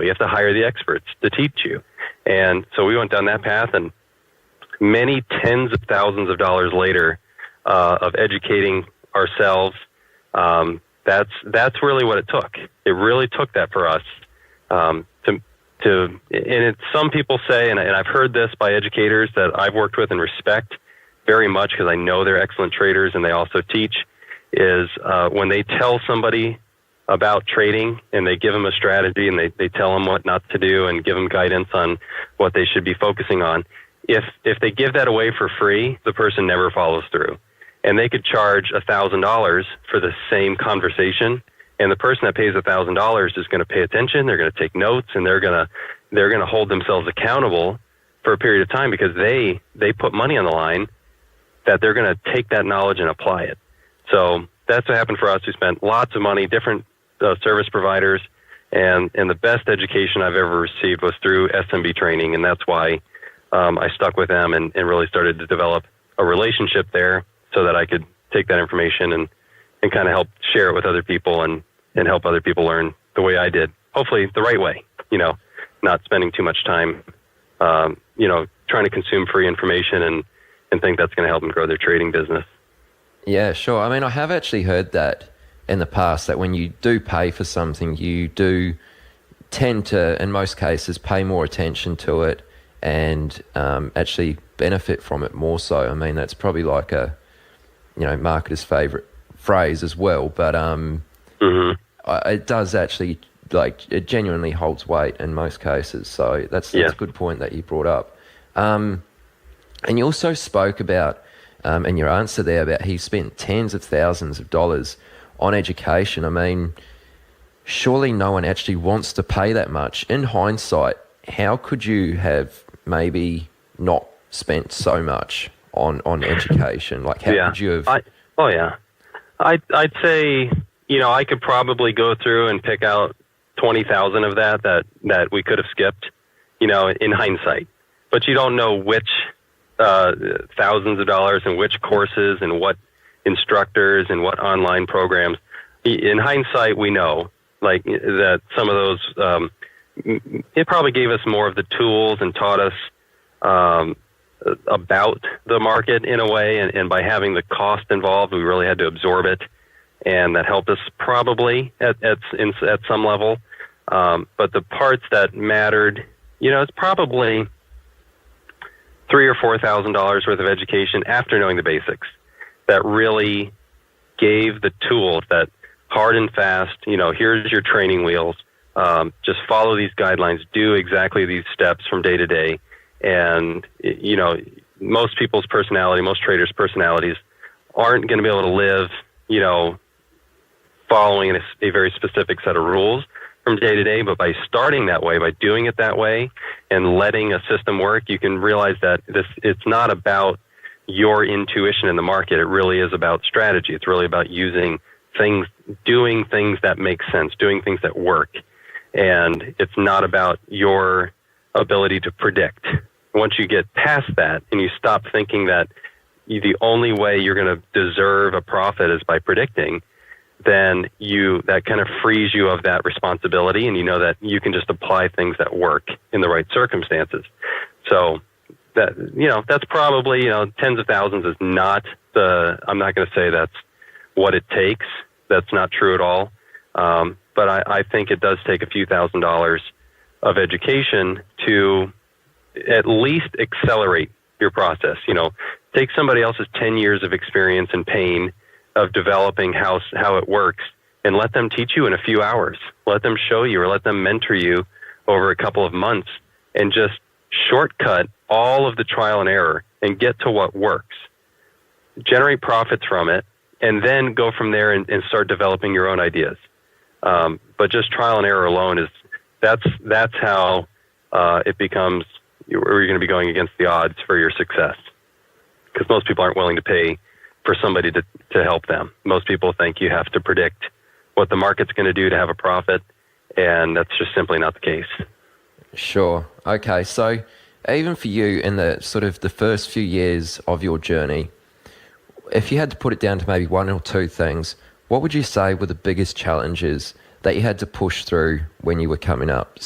You have to hire the experts to teach you. And so we went down that path, and many tens of thousands of dollars later of educating ourselves, that's really what it took. It really took that for us some people say, and I've heard this by educators that I've worked with and respect very much because I know they're excellent traders and they also teach, is when they tell somebody about trading and they give them a strategy and they tell them what not to do and give them guidance on what they should be focusing on. If they give that away for free, the person never follows through. And they could charge $1,000 for the same conversation, and the person that pays $1,000 is going to pay attention. They're going to take notes, and they're going to hold themselves accountable for a period of time because they put money on the line that they're going to take that knowledge and apply it. So that's what happened for us. We spent lots of money, different service providers, and the best education I've ever received was through SMB training, and that's why I stuck with them and really started to develop a relationship there so that I could take that information and kind of help share it with other people and help other people learn the way I did. Hopefully the right way, not spending too much time, trying to consume free information and think that's going to help them grow their trading business. Yeah, sure. I mean, I have actually heard that in the past, that when you do pay for something, you do tend to, in most cases, pay more attention to it and actually benefit from it more so. I mean, that's probably like a, marketer's favorite phrase as well, but it does actually, it genuinely holds weight in most cases. So that's a good point that you brought up. And you also spoke about, in your answer there, about he spent tens of thousands of dollars on education. I mean, surely no one actually wants to pay that much. In hindsight, how could you have maybe not spent so much on education? Like, how could you have? I'd say, I could probably go through and pick out 20,000 of that we could have skipped, in hindsight. But you don't know which thousands of dollars and which courses and what instructors and what online programs. In hindsight, we know that some of those, it probably gave us more of the tools and taught us about the market in a way, and by having the cost involved, we really had to absorb it, and that helped us probably at some level. But the parts that mattered, it's probably $3,000 or $4,000 worth of education after knowing the basics that really gave the tools that hard and fast, here's your training wheels. Just follow these guidelines, do exactly these steps from day to day. And, most people's personality, most traders' personalities aren't going to be able to live, following a very specific set of rules from day to day. But by starting that way, by doing it that way and letting a system work, you can realize that it's not about your intuition in the market. It really is about strategy. It's really about doing things that make sense, doing things that work. And it's not about your ability to predict. Once you get past that and you stop thinking that the only way you're going to deserve a profit is by predicting, then that kind of frees you of that responsibility, and you know that you can just apply things that work in the right circumstances. So that's probably, tens of thousands is not I'm not going to say that's what it takes. That's not true at all. But I think it does take a few $1,000s of education to at least accelerate your process. Take somebody else's 10 years of experience and pain of developing how it works and let them teach you in a few hours. Let them show you or let them mentor you over a couple of months and just shortcut all of the trial and error and get to what works. Generate profits from it and then go from there and start developing your own ideas. But just trial and error alone that's how it becomes, you're going to be going against the odds for your success. Because most people aren't willing to pay for somebody to help them. Most people think you have to predict what the market's going to do to have a profit, and that's just simply not the case. Sure. Okay, so even for you in the sort of the first few years of your journey, if you had to put it down to maybe one or two things, what would you say were the biggest challenges that you had to push through when you were coming up?